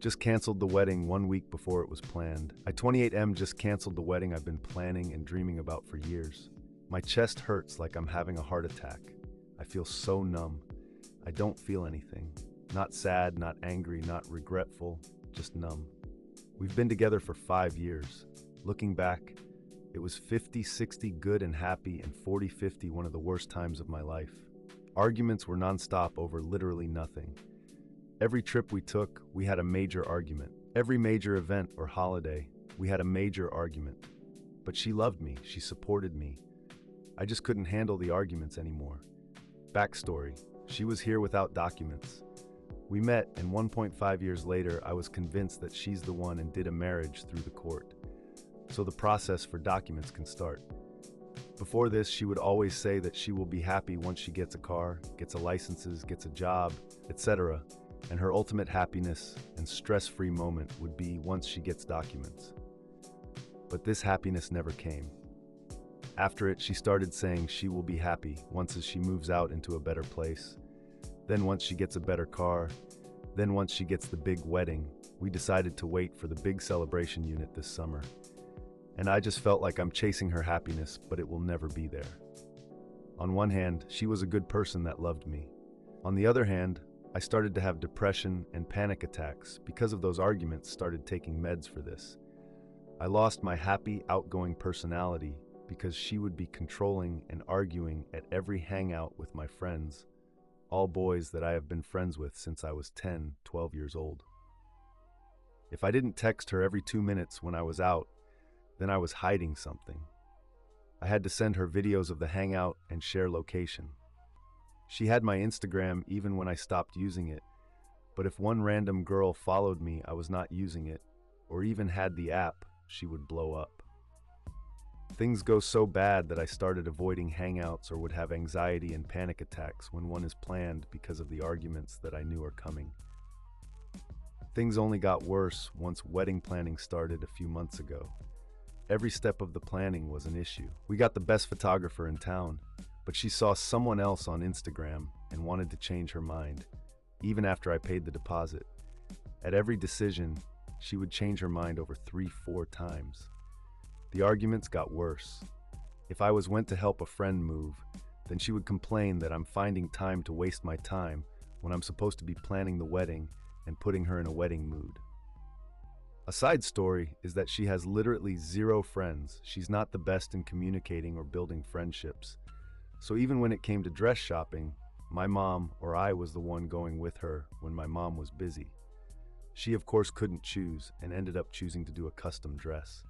just canceled the wedding 1 week before it was planned. I 28M just canceled the wedding I've been planning and dreaming about for years. My chest hurts like I'm having a heart attack. I feel so numb. I don't feel anything. Not sad, not angry, not regretful, just numb. We've been together for 5 years. Looking back, it was 50-60 good and happy and 40-50 one of the worst times of my life. Arguments were nonstop over literally nothing. Every trip we took, we had a major argument. Every major event or holiday, we had a major argument. But she loved me, she supported me. I just couldn't handle the arguments anymore. Backstory, she was here without documents. We met, and 1.5 years later, I was convinced that she's the one and did a marriage through the court. So the process for documents can start. Before this, she would always say that she will be happy once she gets a car, gets a licenses, gets a job, etc. And her ultimate happiness and stress-free moment would be once she gets documents. But this happiness never came. After it, she started saying she will be happy once as she moves out into a better place. Then once she gets a better car. Then once she gets the big wedding. We decided to wait for the big celebration unit this summer. And I just felt like I'm chasing her happiness, but it will never be there. On one hand, she was a good person that loved me. On the other hand, I started to have depression and panic attacks because of those arguments, started taking meds for this. I lost my happy, outgoing personality because she would be controlling and arguing at every hangout with my friends, all boys that I have been friends with since I was 10, 12 years old. If I didn't text her every 2 minutes when I was out, then I was hiding something. I had to send her videos of the hangout and share location. She had my Instagram even when I stopped using it, but if one random girl followed me, I was not using it, or even had the app, she would blow up. Things go so bad that I started avoiding hangouts or would have anxiety and panic attacks when one is planned because of the arguments that I knew are coming. Things only got worse once wedding planning started a few months ago. Every step of the planning was an issue. We got the best photographer in town, but she saw someone else on Instagram and wanted to change her mind, even after I paid the deposit. At every decision, she would change her mind over 3-4 times. The arguments got worse. If I went to help a friend move, then she would complain that I'm finding time to waste my time when I'm supposed to be planning the wedding and putting her in a wedding mood. A side story is that she has literally 0 friends. She's not the best in communicating or building friendships. So even when it came to dress shopping, my mom or I was the one going with her when my mom was busy. She of course couldn't choose and ended up choosing to do a custom dress.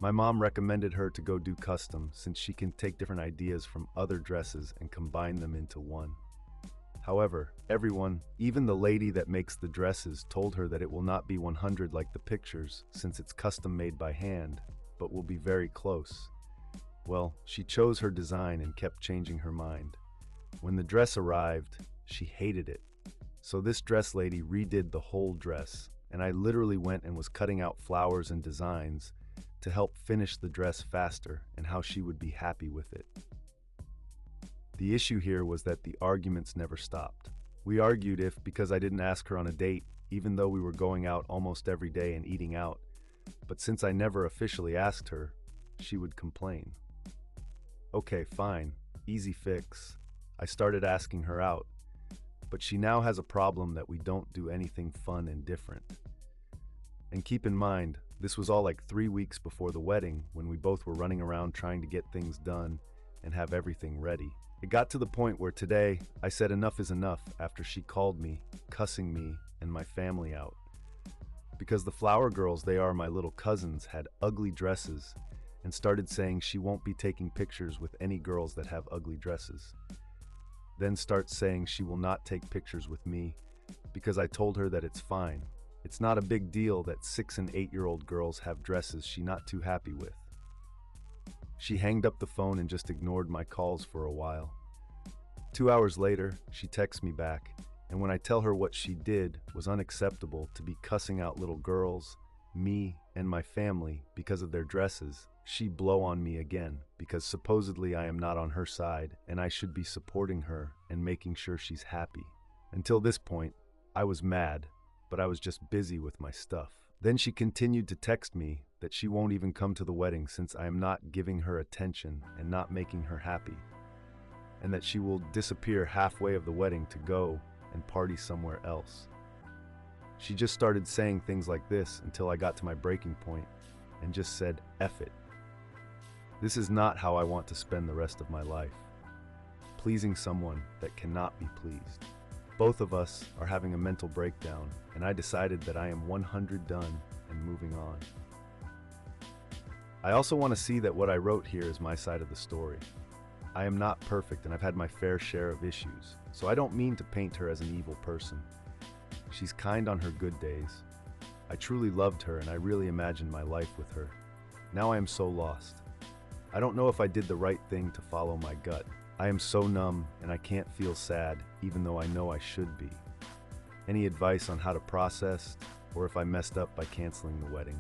My mom recommended her to go do custom since she can take different ideas from other dresses and combine them into one. However, everyone, even the lady that makes the dresses, told her that it will not be 100 like the pictures since it's custom made by hand, but will be very close. Well, she chose her design and kept changing her mind. When the dress arrived, she hated it. So this dress lady redid the whole dress, and I literally went and was cutting out flowers and designs to help finish the dress faster and how she would be happy with it. The issue here was that the arguments never stopped. We argued because I didn't ask her on a date, even though we were going out almost every day and eating out. But since I never officially asked her, she would complain. Okay, fine, easy fix. I started asking her out, but she now has a problem that we don't do anything fun and different. And keep in mind, this was all like 3 weeks before the wedding when we both were running around trying to get things done and have everything ready. It got to the point where today I said enough is enough after she called me, cussing me and my family out. Because the flower girls, they are my little cousins, had ugly dresses and started saying she won't be taking pictures with any girls that have ugly dresses. Then starts saying she will not take pictures with me because I told her that it's fine. It's not a big deal that 6- and 8-year-old girls have dresses she not too happy with. She hanged up the phone and just ignored my calls for a while. 2 hours later, she texts me back, and when I tell her what she did was unacceptable to be cussing out little girls, me, and my family because of their dresses, she blow on me again because supposedly I am not on her side and I should be supporting her and making sure she's happy. Until this point, I was mad, but I was just busy with my stuff. Then she continued to text me that she won't even come to the wedding since I am not giving her attention and not making her happy, and that she will disappear halfway of the wedding to go and party somewhere else. She just started saying things like this until I got to my breaking point and just said, "F it. This is not how I want to spend the rest of my life, pleasing someone that cannot be pleased." Both of us are having a mental breakdown, and I decided that I am 100 done and moving on. I also want to see that what I wrote here is my side of the story. I am not perfect and I've had my fair share of issues, so I don't mean to paint her as an evil person. She's kind on her good days. I truly loved her and I really imagined my life with her. Now I am so lost. I don't know if I did the right thing to follow my gut. I am so numb and I can't feel sad even though I know I should be. Any advice on how to process or if I messed up by canceling the wedding?